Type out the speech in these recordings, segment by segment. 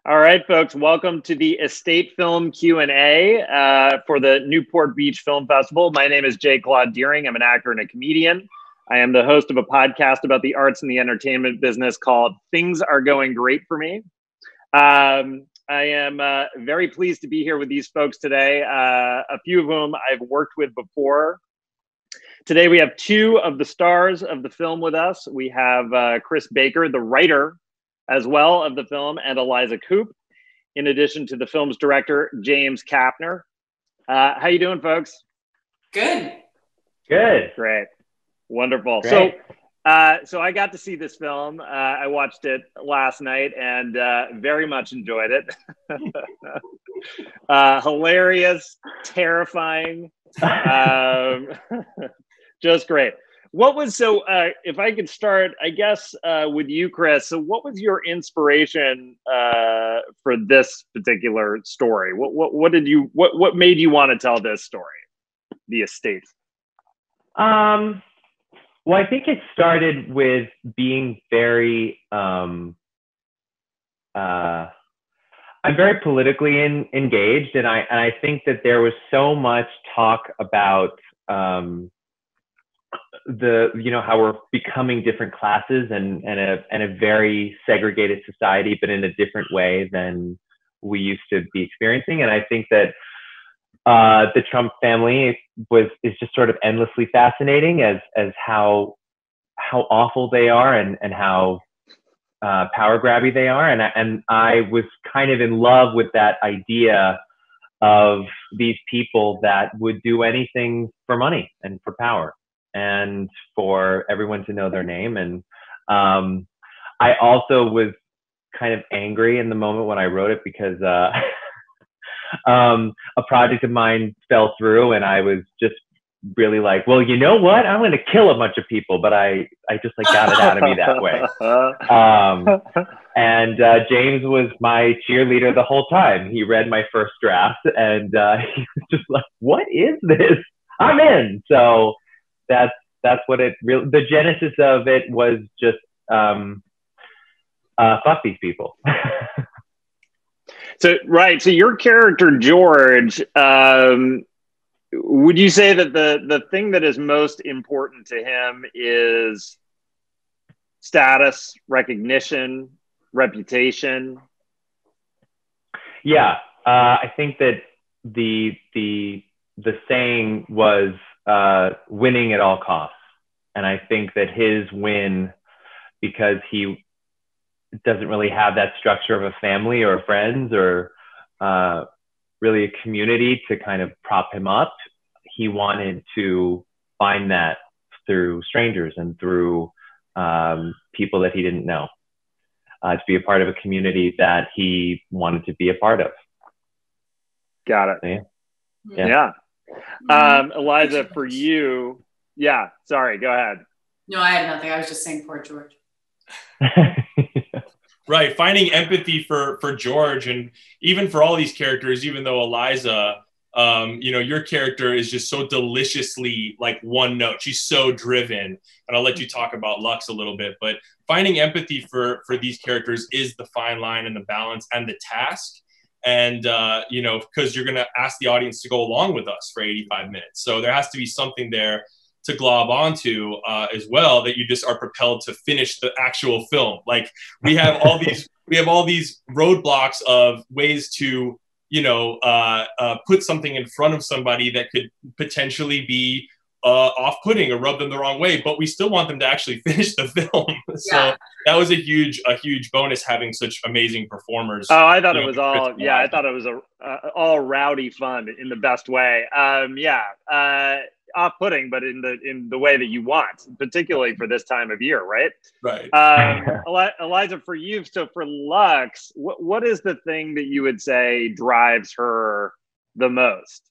All right, folks, welcome to the Estate Film Q&A for the Newport Beach Film Festival. My name is Jay Claude Deering. I'm an actor and a comedian. I am the host of a podcast about the arts and the entertainment business called Things Are Going Great for Me. I am very pleased to be here with these folks today, a few of whom I've worked with before. Today, we have two of the stars of the film with us. We have Chris Baker, the writer as well of the film, and Eliza Coupe, in addition to the film's director, James Kapner. How you doing, folks? Good. Good. Great. Wonderful. Great. So I got to see this film. I watched it last night and very much enjoyed it. Hilarious, terrifying, just great. What was, if I could start, I guess, with you, Chris. So what was your inspiration for this particular story? What made you want to tell this story, The Estate? Well, I think it started with being very, I'm very politically engaged, and I think that there was so much talk about how we're becoming different classes and a very segregated society, but in a different way than we used to be experiencing. And I think that the Trump family is just sort of endlessly fascinating as how awful they are and how power grabby they are. And I was kind of in love with that idea of these people that would do anything for money and for power and for everyone to know their name. And I also was kind of angry in the moment when I wrote it because a project of mine fell through, and I was just really like, well, you know what? I'm going to kill a bunch of people, but I just like got it out of me that way. And James was my cheerleader the whole time. He read my first draft, and he was just like, what is this? I'm in. So that's what it really, the genesis of it was just fuck these people. So your character George, would you say that the thing that is most important to him is status, recognition, reputation? Yeah, I think that the saying was winning at all costs. And I think that his win, because he doesn't really have that structure of a family or friends or really a community to kind of prop him up, he wanted to find that through strangers and through people that he didn't know, to be a part of a community that he wanted to be a part of. Got it. Yeah. Eliza, for you, yeah, sorry, go ahead. No, I had nothing. I was just saying poor George. Right, finding empathy for George, and even for all these characters, even though Eliza, your character is just so deliciously like one note. She's so driven, and I'll let you talk about Lux a little bit, but finding empathy for these characters is the fine line and the balance and the task. And, because you're going to ask the audience to go along with us for 85 minutes. So there has to be something there to glob onto as well, that you just are propelled to finish the actual film. Like we have all these roadblocks of ways to, put something in front of somebody that could potentially be off-putting or rub them the wrong way, but we still want them to actually finish the film. So that was a huge bonus, having such amazing performers. Oh, I thought it was all, I thought it was all rowdy fun in the best way. Off-putting, but in the way that you want, particularly for this time of year, right? Right. Eliza, for you, so for Lux, what is the thing that you would say drives her the most?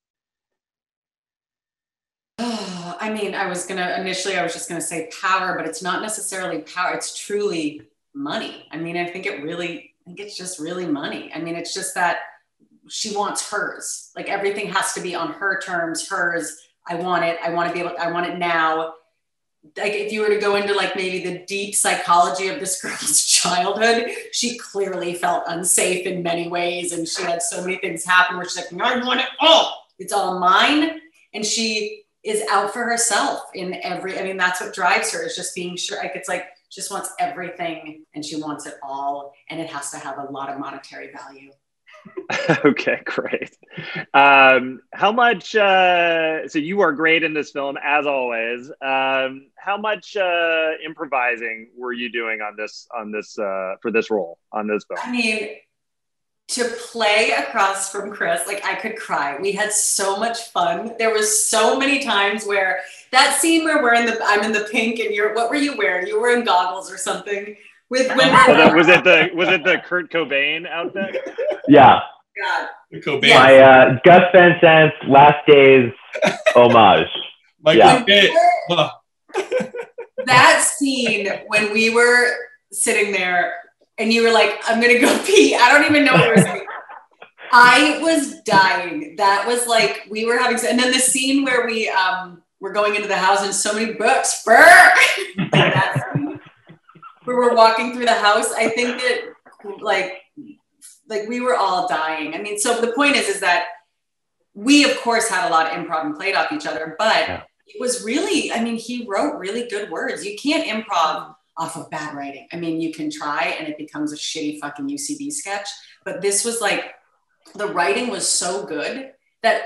I mean, I was just gonna say power, but it's not necessarily power. It's truly money. I mean, I think it's just really money. I mean, it's just that she wants hers. Like everything has to be on her terms, hers. I want it. I want to be able. I want it now. like if you were to go into like maybe the deep psychology of this girl's childhood, she clearly felt unsafe in many ways. And she had so many things happen where she's like, no, I want it all. It's all mine. And she is out for herself in every, I mean, that's what drives her, is just being sure. Like, it's like, she just wants everything and she wants it all. And it has to have a lot of monetary value. Okay, great. How much, so you are great in this film as always. How much improvising were you doing on this for this role on this film? I mean, to play across from Chris, like I could cry. We had so much fun. There was so many times where that scene where I'm in the pink and what were you wearing? You were in goggles or something. Was it the Kurt Cobain outfit? Yeah. God. Cobain. My Gus Van Sant Last Days homage. Yeah. That scene when we were sitting there and you were like, I'm gonna go pee. I don't even know what you were saying. I was dying. That was like, we were having, and then the scene where we were going into the house and so many books, like that scene, where we're walking through the house. I think that like we were all dying. I mean, so the point is that we of course had a lot of improv and played off each other, but it was really, I mean, he wrote really good words. You can't improv off of bad writing. I mean, you can try and it becomes a shitty fucking UCB sketch, but this was like, the writing was so good that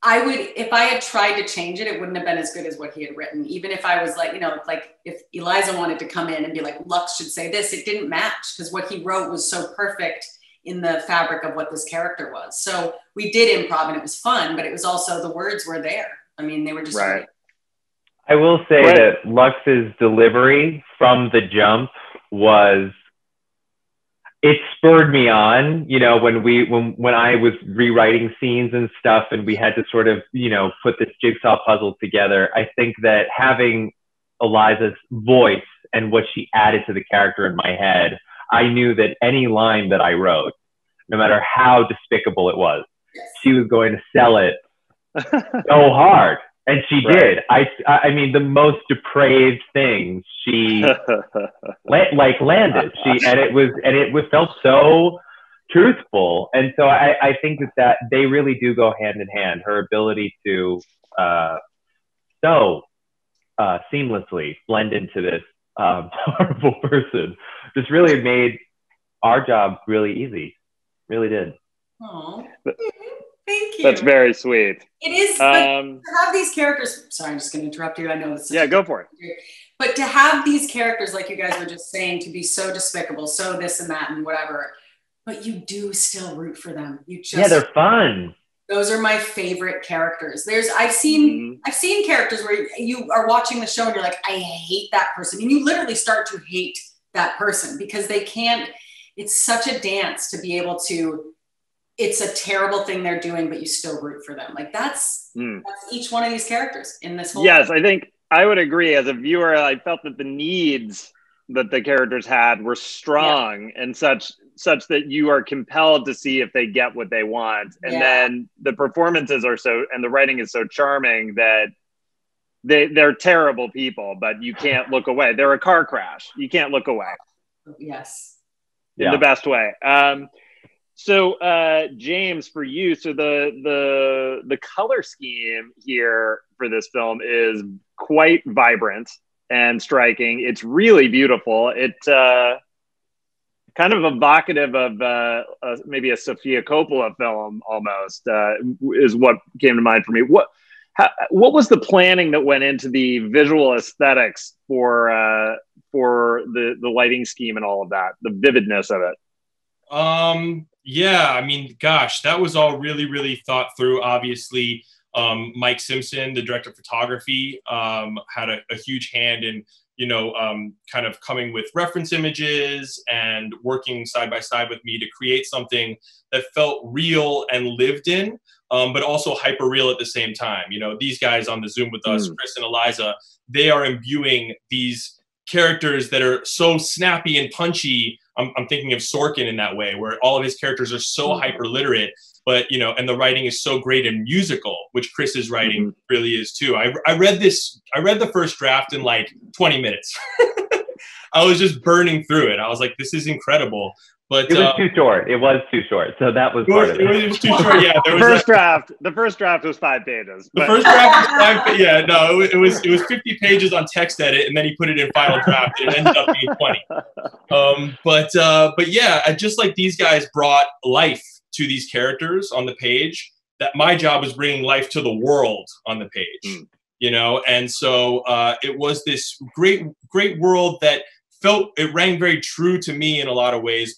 if I had tried to change it, it wouldn't have been as good as what he had written. Even if I was like, you know, like if Eliza wanted to come in and be like, Lux should say this, it didn't match because what he wrote was so perfect in the fabric of what this character was. So we did improv and it was fun, but it was also, the words were there. I mean, they were just right. great. I will say that Lux's delivery from the jump it spurred me on, you know, when I was rewriting scenes and stuff and we had to sort of, you know, put this jigsaw puzzle together. I think that having Eliza's voice and what she added to the character in my head, I knew that any line that I wrote, no matter how despicable it was, she was going to sell it so hard. And she did. I mean, the most depraved things she landed. And it felt so truthful. And so I think that they really do go hand in hand. Her ability to so seamlessly blend into this horrible person just really made our job really easy. Really did. Oh. Thank you. That's very sweet. It is, but to have these characters, sorry, I'm just going to interrupt you. I know this. Yeah, go for it. But to have these characters, like you guys were just saying, to be so despicable, so this and that and whatever, but you do still root for them. Yeah, they're fun. Those are my favorite characters. I've seen characters where you are watching the show and you're like, I hate that person. And you literally start to hate that person because they can't, it's such a dance to be able to, it's a terrible thing they're doing, but you still root for them. Like that's each one of these characters in this whole Yes, thing. I think I would agree. As a viewer, I felt that the needs that the characters had were strong and such that you are compelled to see if they get what they want. And then the performances are and the writing is so charming that they're terrible people, but you can't look away. They're a car crash. You can't look away. Yes. In the best way. So James, for you, so the color scheme here for this film is quite vibrant and striking. It's really beautiful. It's kind of evocative of maybe a Sofia Coppola film almost, is what came to mind for me. What was the planning that went into the visual aesthetics for the lighting scheme and all of that, the vividness of it? Yeah, I mean, gosh, that was all really, really thought through. Obviously, Mike Simpson, the director of photography, had a huge hand in, you know, kind of coming with reference images and working side by side with me to create something that felt real and lived in, but also hyper real at the same time. You know, these guys on the Zoom with us, Chris and Eliza, they are imbuing these characters that are so snappy and punchy. I'm thinking of Sorkin in that way, where all of his characters are so hyper literate but you know, and the writing is so great and musical, which Chris's writing really is too. I read the first draft in like 20 minutes. I was just burning through it. I was like, this is incredible. But it was too short. It was too short. So that was part of it. It was too short. Yeah. The first draft was 5 pages. The first draft was 5 pages. Yeah, no, it was 50 pages on text edit, and then he put it in final draft. It ended up being 20. But yeah, just like these guys brought life to these characters on the page, that my job was bringing life to the world on the page. You know, and so it was this great world that it rang very true to me in a lot of ways,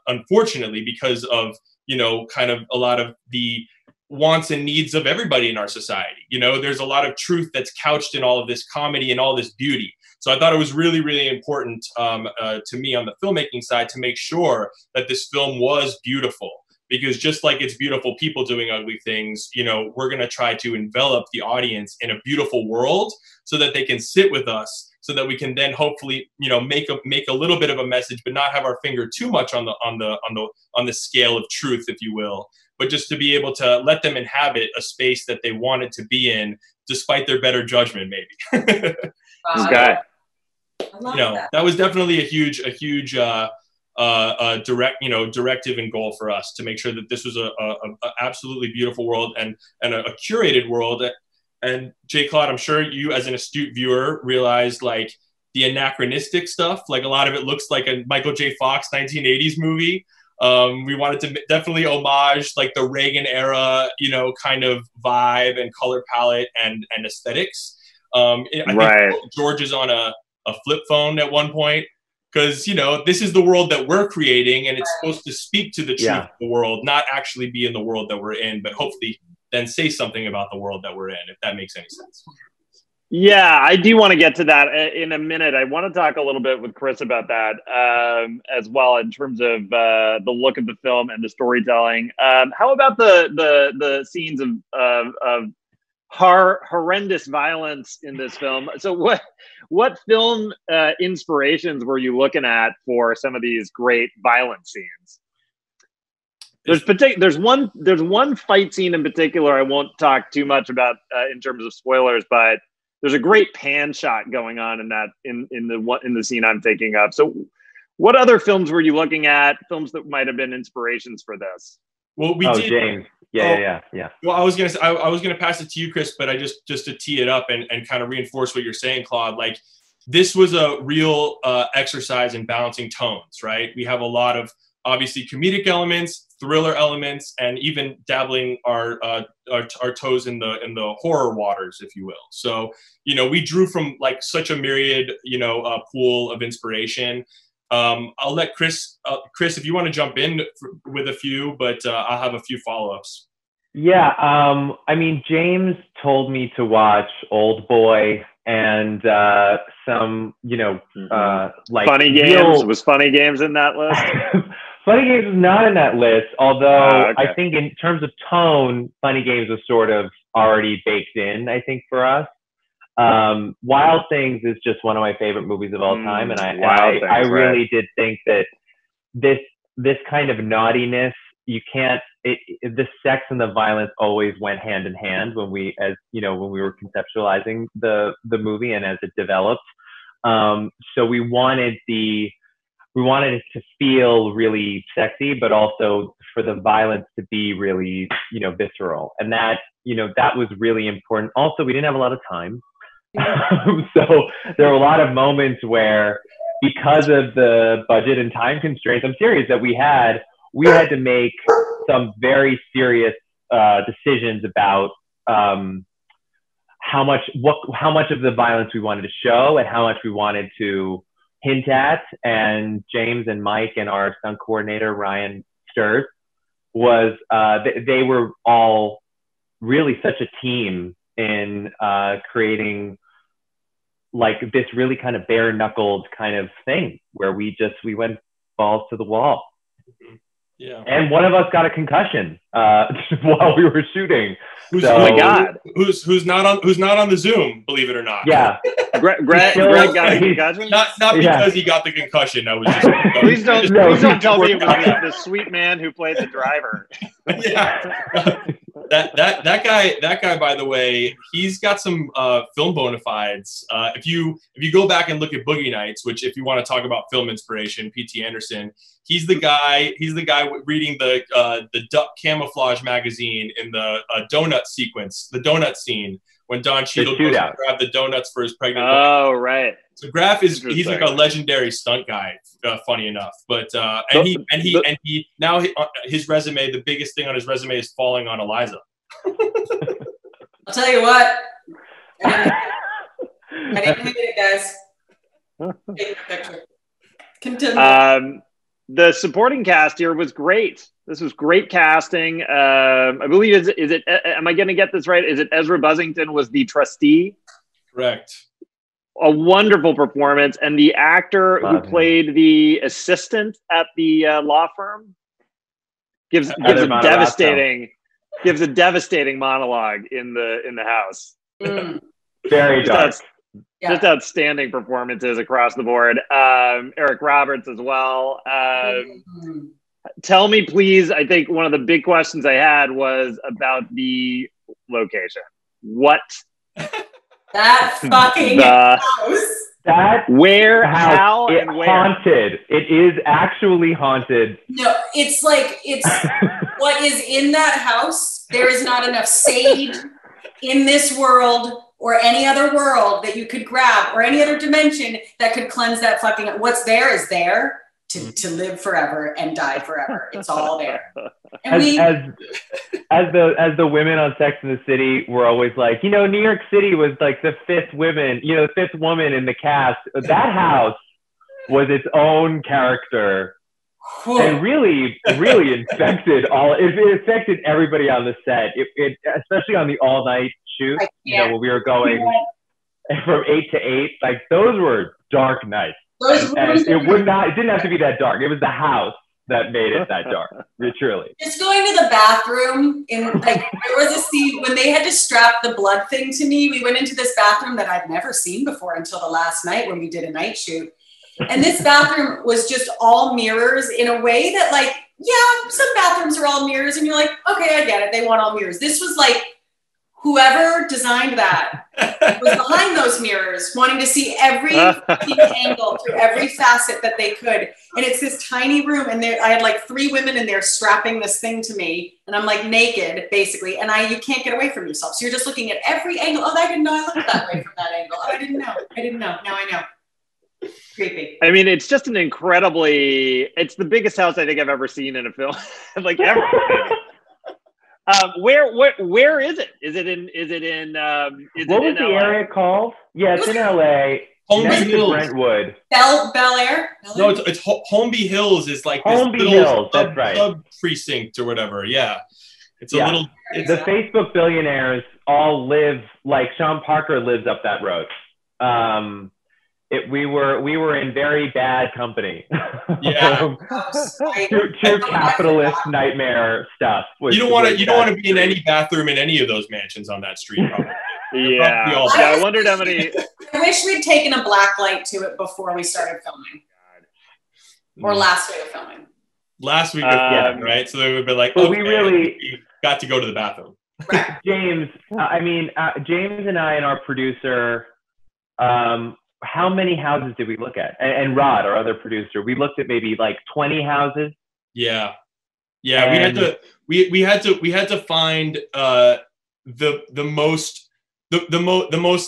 unfortunately, because of, you know, kind of a lot of the wants and needs of everybody in our society. You know, there's a lot of truth that's couched in all of this comedy and all this beauty. So I thought it was really, really important to me on the filmmaking side to make sure that this film was beautiful. Because just like it's beautiful people doing ugly things, you know, we're going to try to envelop the audience in a beautiful world so that they can sit with us, so that we can then hopefully, you know, make a little bit of a message, but not have our finger too much on the scale of truth, if you will, but just to be able to let them inhabit a space that they wanted to be in, despite their better judgment, maybe. Okay. You know, that was definitely a huge directive and goal for us, to make sure that this was a absolutely beautiful world and a curated world. And J. Claude, I'm sure you as an astute viewer realized like the anachronistic stuff, like a lot of it looks like a Michael J. Fox 1980s movie. We wanted to definitely homage like the Reagan era, you know, kind of vibe and color palette and aesthetics. I think George is on a flip phone at one point, because, you know, this is the world that we're creating, and it's supposed to speak to the truth of the world, not actually be in the world that we're in, but hopefully then say something about the world that we're in, if that makes any sense. Yeah, I do want to get to that in a minute. I want to talk a little bit with Chris about that as well, in terms of the look of the film and the storytelling. How about the scenes of horrendous violence in this film? So what film inspirations were you looking at for some of these great violent scenes? There's one fight scene in particular I won't talk too much about in terms of spoilers, but there's a great pan shot going on in that in the scene I'm thinking of. So what other films were you looking at? Films that might have been inspirations for this? Well, we did. James. Yeah. Well, I was gonna pass it to you, Chris, but I just to tee it up and kind of reinforce what you're saying, Claude. Like, this was a real exercise in balancing tones, right? We have a lot of obviously comedic elements, thriller elements, and even dabbling our toes in the horror waters, if you will. So, you know, we drew from like such a myriad, you know, pool of inspiration. I'll let Chris, if you want to jump in with a few, but I'll have a few follow-ups. Yeah, I mean, James told me to watch Old Boy and some, you know, like Funny Games. Was Funny Games in that list? Funny Games is not in that list, although okay. I think in terms of tone, Funny Games was sort of already baked in, I think, for us. Wild Things is just one of my favorite movies of all time, and I really did think that this kind of naughtiness, you can't, the sex and the violence always went hand in hand when we were conceptualizing the movie and as it developed. So we wanted it to feel really sexy, but also for the violence to be really, you know, visceral. And that, you know, that was really important. Also, we didn't have a lot of time. So there were a lot of moments where, because of the budget and time constraints, I'm serious, that we had to make some very serious decisions about how much of the violence we wanted to show and how much we wanted to hint at. And James and Mike and our stunt coordinator, Ryan Sturt, they were all really such a team in creating like this really kind of bare knuckled kind of thing where we went balls to the wall. Yeah. And one of us got a concussion while we were shooting. Oh my God! Who's not on the Zoom? Believe it or not. Yeah, Greg got a concussion. Not because he got the concussion. I was just please don't tell me it was the sweet man who played the driver. Yeah. That guy, by the way, he's got some film bona fides. If you go back and look at Boogie Nights, which if you want to talk about film inspiration, P.T. Anderson, he's the guy reading the Duck Camouflage magazine in the donut sequence, the donut scene when Don Cheadle goes to grab the donuts for his pregnant wife. Oh, right. So Graf he's like a legendary stunt guy, funny enough. But he now his resume, the biggest thing on his resume is falling on Eliza. I'll tell you what. I didn't hit it, guys. Take a picture. Continue. The supporting cast here was great. This was great casting. I believe is it? Am I going to get this right? Is it Ezra Buzzington was the trustee? Correct. A wonderful performance, and the actor who played the assistant at the law firm gives a devastating monologue in the house. Very dark. Just outstanding performances across the board. Eric Roberts as well. Tell me, please. I think one of the big questions I had was about the location. What? That fucking house. That where, house, how, and where? Haunted. It is actually haunted. No, it's what is in that house. There is not enough sage in this world or any other world that you could grab or any other dimension that could cleanse that fucking. What's there is there to live forever and die forever. It's all there. And as the women on Sex and the City were always like, you know, New York City was like the fifth woman in the cast. That house was its own character. And really infected it affected everybody on the set. It especially on the all night shoot, when we were going from 8 to 8, like those were dark nights. And it didn't have to be that dark. It was the house that made it that dark. Truly. Just going to the bathroom there was a scene when they had to strap the blood thing to me. We went into this bathroom that I'd never seen before until the last night when we did a night shoot. And this bathroom was just all mirrors in a way that some bathrooms are all mirrors and you're like, okay, I get it. They want all mirrors. This was like, whoever designed that was behind those mirrors, wanting to see every angle through every facet that they could. And it's this tiny room, and I had like 3 women in there strapping this thing to me, and I'm like naked, basically, and you can't get away from yourself. So you're just looking at every angle. Oh, I didn't know I looked that way from that angle. Oh, I didn't know. Now I know. Creepy. I mean, it's just it's the biggest house I think I've ever seen in a film, like ever. Where is it? Is it in what was the area called? Yeah, it's in LA. Holmby Hills. Brentwood. Bel Air? No, it's Holmby Hills is like this Holmby Hills, that's right. Sub precinct or whatever. Yeah. It's a little the Facebook billionaires all live, like Sean Parker lives up that road. We were in very bad company. Yeah. True capitalist nightmare stuff. You don't want to be in any bathroom in any of those mansions on that street. Probably. Yeah. I wondered how many. I wish we'd taken a black light to it before we started filming. Or last week of filming. Last week of filming, right? So they would be like, well, okay, we got to go to the bathroom. Right. James and I and our producer, how many houses did we look at? And Rod, our other producer, we looked at maybe like 20 houses. Yeah. We had to find the most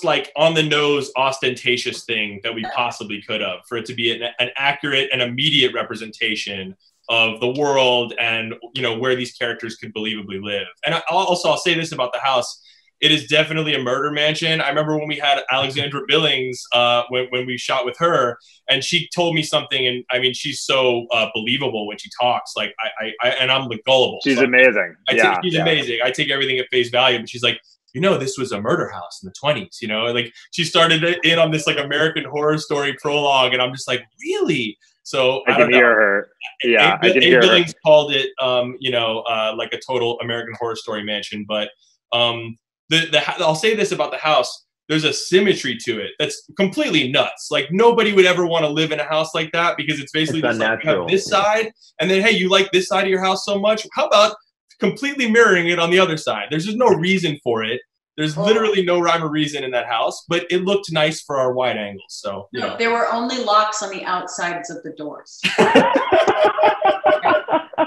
like on the nose ostentatious thing that we possibly could have for it to be an accurate and immediate representation of the world and where these characters could believably live. And I'll say this about the house. It is definitely a murder mansion. I remember when we had Alexandra Billings, when we shot with her, and she told me something, and I mean, she's so believable when she talks. Like and I'm like gullible. She's amazing. She's amazing. I take everything at face value. But she's like, you know, this was a murder house in the 20s, you know, like she started in on this like American Horror Story prologue, and I'm just like, really? So I can hear her. Yeah, I can hear her. Billings called it, you know, like a total American Horror Story mansion. But I'll say this about the house: there's a symmetry to it that's completely nuts. Like nobody would ever want to live in a house like that, because it's basically just like you have this side, and then hey, you like this side of your house so much. How about completely mirroring it on the other side? There's just no reason for it. There's literally no rhyme or reason in that house, but it looked nice for our wide angles. So you know. There were only locks on the outsides of the doors.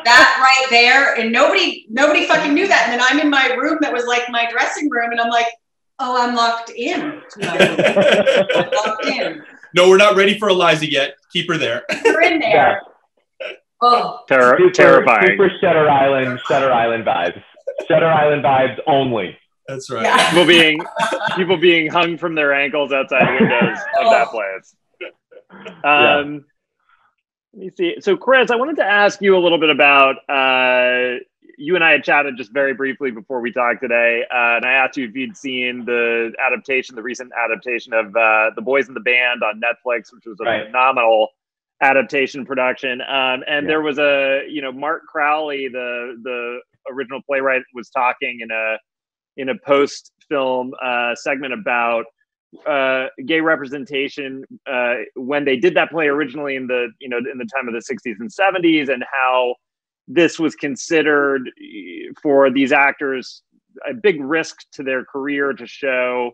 That right there, and nobody fucking knew that. And then I'm in my room that was like my dressing room, and I'm like, oh, I'm locked in. I'm locked in. No, we're not ready for Eliza yet. Keep her there. You're in there. Yeah. Oh, terrifying. Super Shutter Island vibes. Shutter Island vibes only. That's right. Yeah. People being hung from their ankles outside windows of that place. Let me see. So, Chris, I wanted to ask you a little bit about. You and I had chatted just very briefly before we talked today, and I asked you if you'd seen the recent adaptation of The Boys in the Band on Netflix, which was a phenomenal adaptation production. And there was Mark Crowley, the original playwright, was talking in a post-film segment about gay representation when they did that play originally in the time of the 60s and 70s, and how this was considered for these actors a big risk to their career to show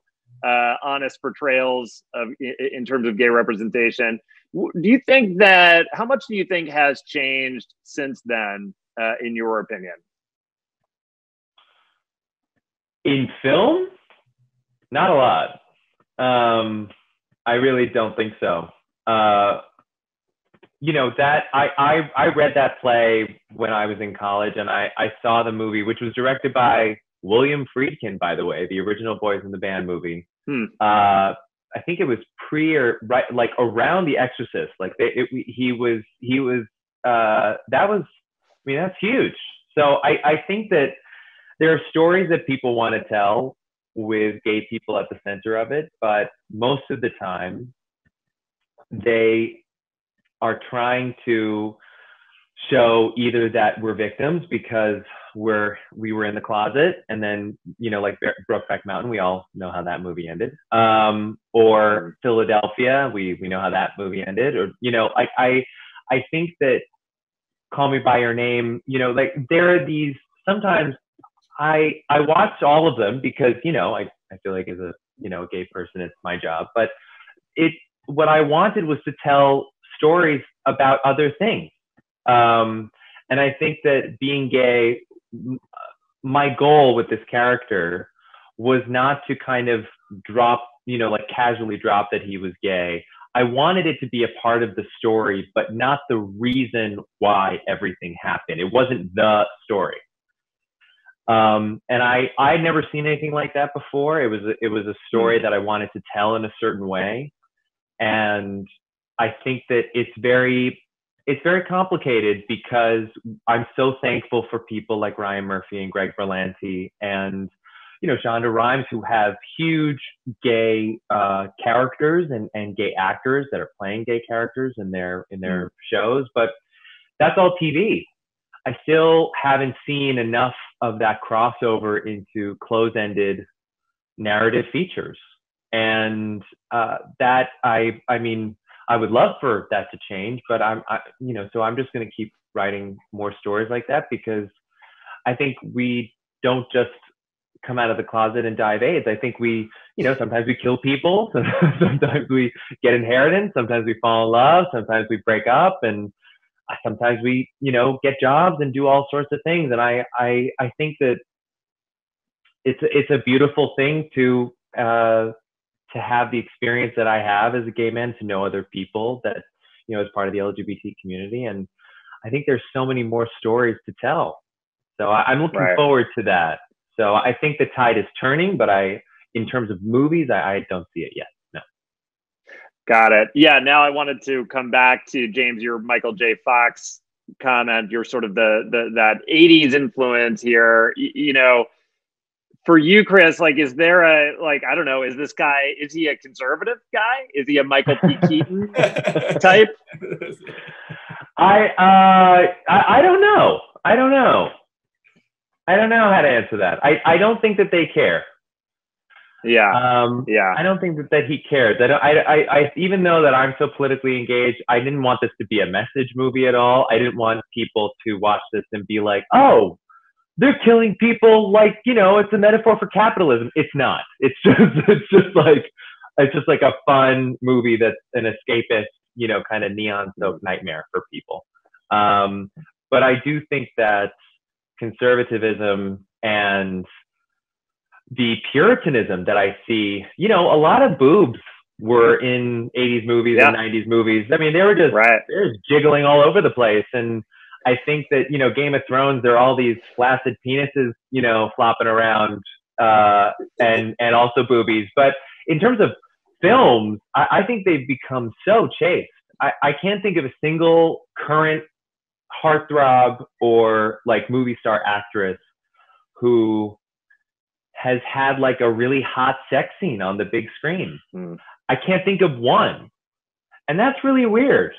honest portrayals in terms of gay representation. Do you think how much do you think has changed since then, in your opinion? In film, not a lot. I really don't think so. That I read that play when I was in college, and I saw the movie, which was directed by William Friedkin, by the way, the original Boys in the Band movie. I think it was like around The Exorcist. Like that's huge. So I think that there are stories that people want to tell with gay people at the center of it, but most of the time they are trying to show either that we're victims because we were in the closet, and then like Brokeback Mountain, we all know how that movie ended, or Philadelphia, we know how that movie ended, or I think that Call Me by Your Name, like there are these sometimes. I watched all of them because, I feel like as a gay person, it's my job. But what I wanted was to tell stories about other things. And I think that being gay, my goal with this character was not to kind of drop, like casually drop that he was gay. I wanted it to be a part of the story, but not the reason why everything happened. It wasn't the story. And I'd never seen anything like that before. It was a story that I wanted to tell in a certain way. And I think that it's very complicated, because I'm so thankful for people like Ryan Murphy and Greg Berlanti and, Shonda Rhimes, who have huge gay characters and gay actors that are playing gay characters in their shows, but that's all TV. I still haven't seen enough of that crossover into close-ended narrative features. And that I mean, I would love for that to change, but so I'm just going to keep writing more stories like that, because I think we don't just come out of the closet and die of AIDS. I think we, sometimes we kill people, sometimes we get inheritance, sometimes we fall in love, sometimes we break up, and sometimes we, get jobs and do all sorts of things. And I think that it's a beautiful thing to have the experience that I have as a gay man, to know other people that, as part of the LGBT community. And I think there's so many more stories to tell. So I'm looking forward to that. So I think the tide is turning, but in terms of movies, I don't see it yet. No. Got it. Yeah. Now I wanted to come back to James, your Michael J. Fox comment, your sort of that 80s influence here, For you, Chris, like, is there a, like, I don't know, is this guy, is he a conservative guy? Is he a Michael P. Keaton type? I don't know. I don't know. I don't know how to answer that. I don't think that they care. Yeah. Yeah. I don't think that he cares. I even though that I'm so politically engaged, I didn't want this to be a message movie at all. I didn't want people to watch this and be like, oh, they're killing people, like, you know, it's a metaphor for capitalism. It's not. It's just like a fun movie that's an escapist, you know, kind of neon soaked nightmare for people. But I do think that conservatism and the Puritanism that I see, you know, a lot of boobs were in 80s movies and 90s movies. I mean, they were just jiggling all over the place. And I think that, you know, Game of Thrones, there are all these flaccid penises, you know, flopping around, and also boobies. But in terms of films, I think they've become so chaste. I can't think of a single current heartthrob or like movie star actress who has had like a really hot sex scene on the big screen. I can't think of one. And that's really weird,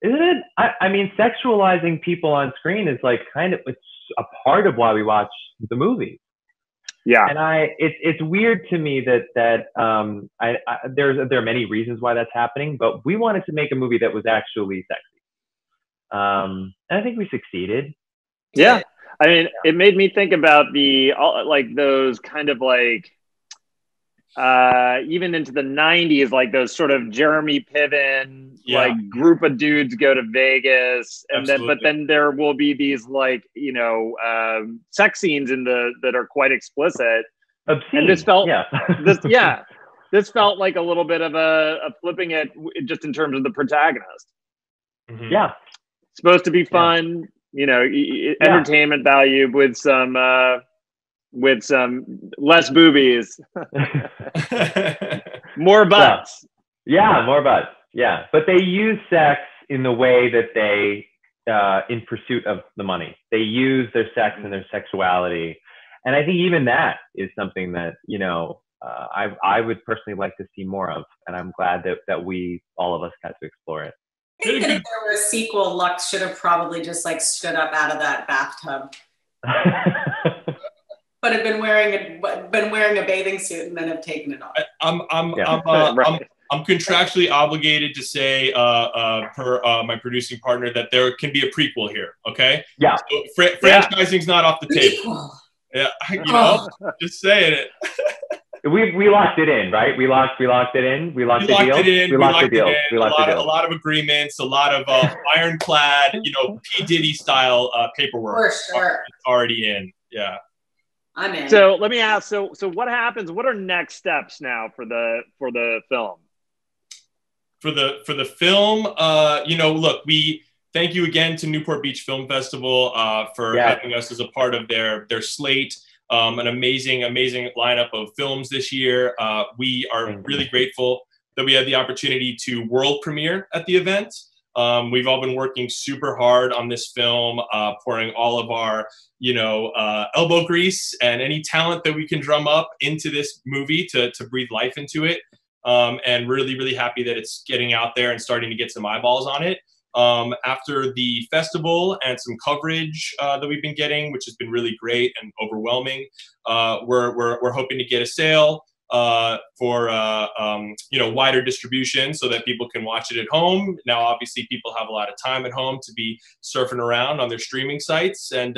isn't it? I mean, sexualizing people on screen is like kind of, it's a part of why we watch the movies. Yeah. And it's weird to me that there are many reasons why that's happening, but we wanted to make a movie that was actually sexy. And I think we succeeded. Yeah. I mean, it made me think about like those kind of like, even into the 90s, like those sort of Jeremy Piven, like group of dudes go to Vegas, and then there will be these like, you know, sex scenes that are quite explicit. Obscene. And this felt, this felt like a little bit of a flipping it just in terms of the protagonist. Mm-hmm. Yeah. It's supposed to be fun, you know, entertainment value with some less boobies, more butts. Yeah, more butts. Yeah, but they use sex in the way that they, in pursuit of the money, they use their sex and their sexuality, and I think even that is something that, you know, I would personally like to see more of, and I'm glad that we, all of us, got to explore it. I think that if there were a sequel, Lux should have probably just like stood up out of that bathtub. But have been wearing a bathing suit and then have taken it off. I'm contractually obligated to say, per my producing partner, that there can be a prequel here. Okay. Yeah. So franchising's not off the table. Yeah. You know, just saying it. We locked it in, right? We locked it in. We locked the deal. We locked the deal. A lot of agreements, a lot of ironclad, you know, P. Diddy style paperwork. For sure. Already in. Yeah. I'm in. So let me ask. So what happens? What are next steps now for the film? For the film, you know, look, we thank you again to Newport Beach Film Festival for having us as a part of their slate. An amazing lineup of films this year. We are really grateful that we had the opportunity to world premiere at the event. We've all been working super hard on this film, pouring all of our, you know, elbow grease and any talent that we can drum up into this movie to breathe life into it. And really happy that it's getting out there and starting to get some eyeballs on it. After the festival and some coverage that we've been getting, which has been really great and overwhelming, we're hoping to get a sale for you know, wider distribution so that people can watch it at home. Now, obviously, people have a lot of time at home to be surfing around on their streaming sites, and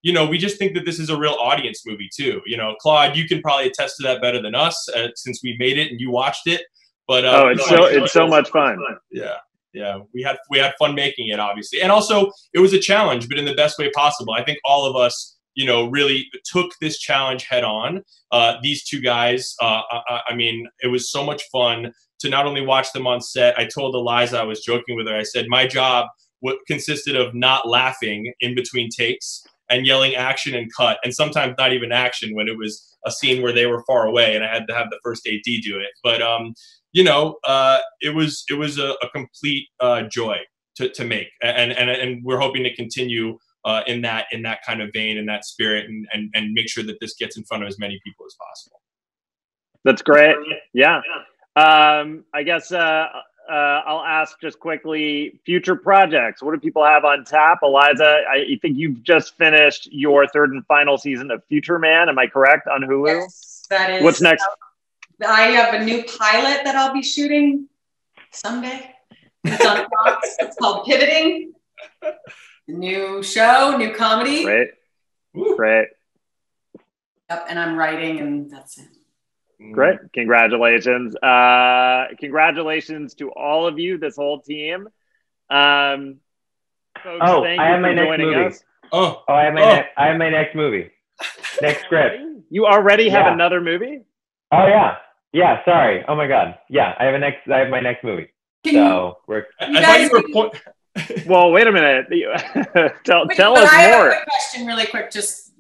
you know, we just think that this is a real audience movie too. You know, Claude, you can probably attest to that better than us since we made it and you watched it. But it's so much fun. Yeah, we had fun making it, obviously, and also it was a challenge, but in the best way possible. I think all of us, you know, really took this challenge head on. These two guys, I mean, it was so much fun to not only watch them on set. I told Eliza, I was joking with her, I said my job consisted of not laughing in between takes and yelling action and cut, and sometimes not even action when it was a scene where they were far away and I had to have the first AD do it. But you know, it was a complete joy to make, and we're hoping to continue in that kind of vein, in that spirit, and make sure that this gets in front of as many people as possible. That's great. Yeah. I guess I'll ask just quickly, future projects. What do people have on tap? Eliza, I think you've just finished your third and final season of Future Man. Am I correct, on Hulu? Yes, that is. What's next? I have a new pilot that I'll be shooting someday. It's on Fox. It's called Pivoting. New show, new comedy. Great. Great. Yep, and I'm writing, and that's it. Great. Congratulations. Congratulations to all of you, this whole team. Folks, thank you for joining us. I have my next movie. Next script. You already have another movie? Oh yeah. Yeah, sorry. Oh my God. Yeah, I have my next movie. So we're I thought you were well, wait a minute. tell us I have more. a quick question really quick, just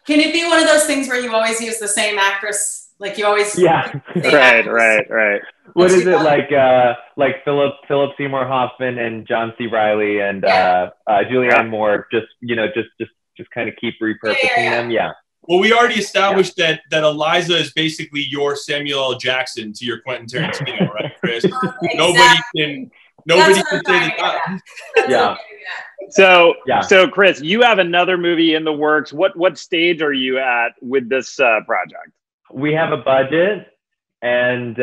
can it be one of those things where you always use the same actress? Like you always right. What is it like Philip Seymour Hoffman and John C. Reilly and Julianne Moore, just kind of keep repurposing them. Yeah. Well, we already established that Eliza is basically your Samuel L. Jackson to your Quentin Tarantino, right, Chris? Exactly. Nobody can say that. Yeah. So Chris, you have another movie in the works. What stage are you at with this project? We have a budget, and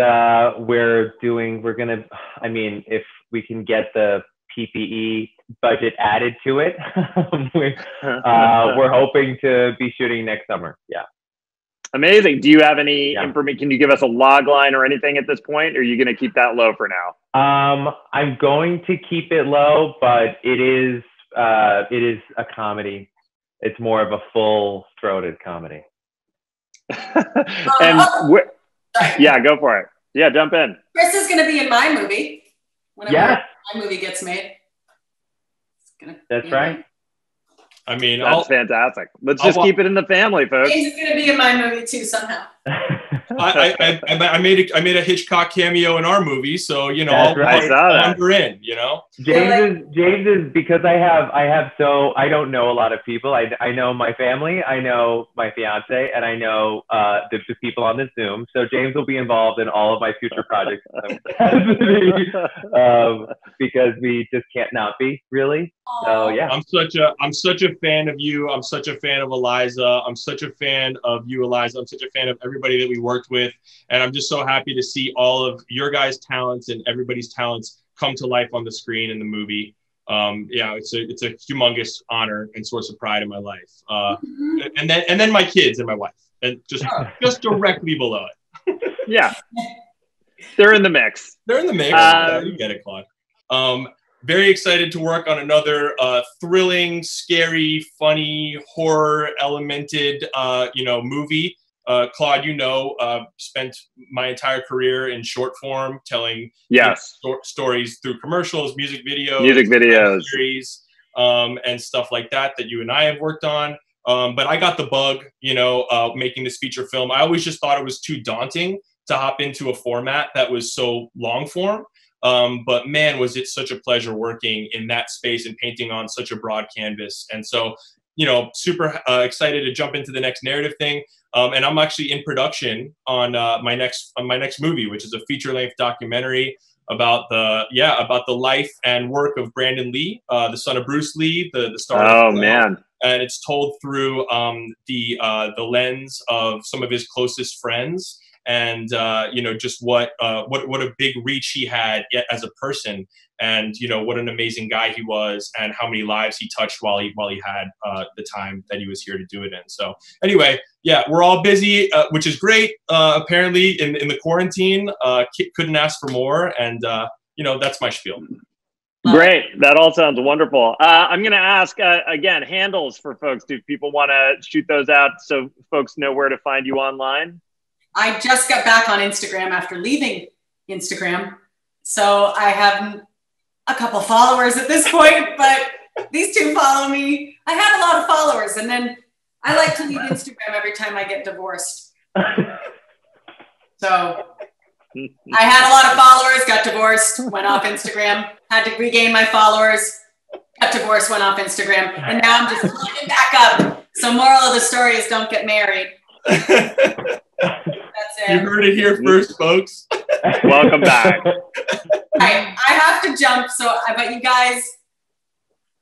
if we can get the PPE budget added to it, we're hoping to be shooting next summer. Yeah. Amazing. Do you have any information? Can you give us a log line or anything at this point? Or are you going to keep that low for now? I'm going to keep it low, but it is a comedy. It's more of a full-throated comedy. Yeah, go for it. Yeah, jump in. Chris is going to be in my movie. Whenever my movie gets made. That's right. I mean, that's fantastic. Let's just keep it in the family, folks. James is going to be in my movie too somehow. I made a Hitchcock cameo in our movie, so you know, I'll in. You know, James is because I don't know a lot of people. I know my family, I know my fiance, and I know the people on this Zoom. So James will be involved in all of my future projects because we just can't not be really. So yeah, I'm such a fan of you. I'm such a fan of Eliza. I'm such a fan of you, Eliza. I'm such a fan of everybody that we worked with, and I'm just so happy to see all of your guys' talents and everybody's talents come to life on the screen in the movie. It's a humongous honor and source of pride in my life. And then my kids and my wife, and just directly below it. Yeah, they're in the mix. They're in the mix. You get it, Claude. Very excited to work on another thrilling, scary, funny, horror elemented, movie. Claude, spent my entire career in short form, telling stories through commercials, music videos, series, and stuff like that you and I have worked on. But I got the bug, making this feature film. I always just thought it was too daunting to hop into a format that was so long form. But man, was it such a pleasure working in that space and painting on such a broad canvas. And so, super excited to jump into the next narrative thing. And I'm actually in production on my next movie, which is a feature-length documentary about the life and work of Brandon Lee, the son of Bruce Lee, the star. Oh man! And it's told through the lens of some of his closest friends. And just what a big reach he had as a person, and what an amazing guy he was, and how many lives he touched while he had the time that he was here to do it in. So anyway, we're all busy, which is great. Apparently in the quarantine, couldn't ask for more, and that's my spiel. Great, that all sounds wonderful. I'm going to ask again handles for folks. Do people want to shoot those out so folks know where to find you online? I just got back on Instagram after leaving Instagram. So I have a couple followers at this point, but these two follow me. I had a lot of followers, and then I like to leave Instagram every time I get divorced. So I had a lot of followers, got divorced, went off Instagram, had to regain my followers, got divorced, went off Instagram, and now I'm just climbing back up. So moral of the story is don't get married. That's it. You heard it here first, folks. Welcome back. I have to jump, but you guys,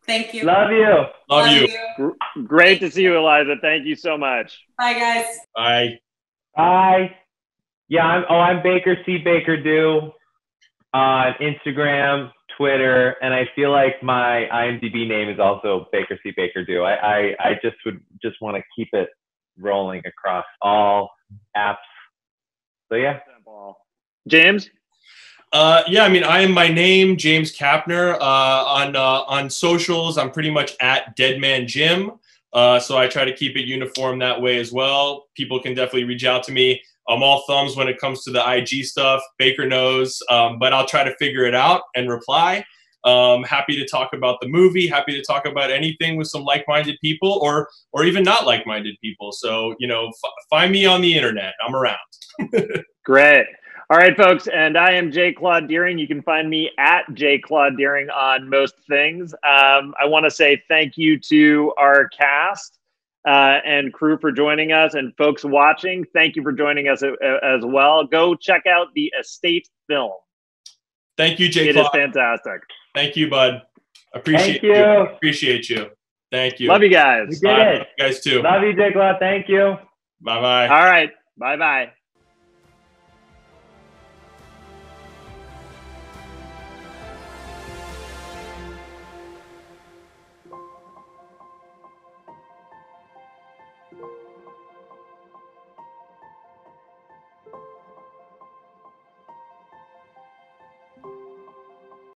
thank you. Love you. Love you. Great to see you, Eliza. Thank you so much. Bye, guys. Bye. Bye. Yeah, I'm Baker C. Baker Do on Instagram, Twitter, and I feel like my IMDb name is also Baker C. Baker Do. I just want to keep it rolling across all apps. So yeah. James? Yeah, I mean, I am my name, James Kapner. On socials, I'm pretty much at Deadman Jim. So I try to keep it uniform that way as well. People can definitely reach out to me. I'm all thumbs when it comes to the IG stuff. Baker knows, but I'll try to figure it out and reply. Happy to talk about the movie. Happy to talk about anything with some like-minded people, or even not like-minded people. So find me on the internet. I'm around. Great. All right, folks, and I am J. Claude Deering. You can find me at J. Claude Deering on most things. I want to say thank you to our cast and crew for joining us, and folks watching, thank you for joining us as well. Go check out The Estate film. Thank you, J. Claude. It is fantastic. Thank you, bud. Appreciate you. Appreciate you. Thank you. Love you guys. We did it. You guys too. Love you, J. Claude. Thank you. Bye-bye. All right. Bye-bye.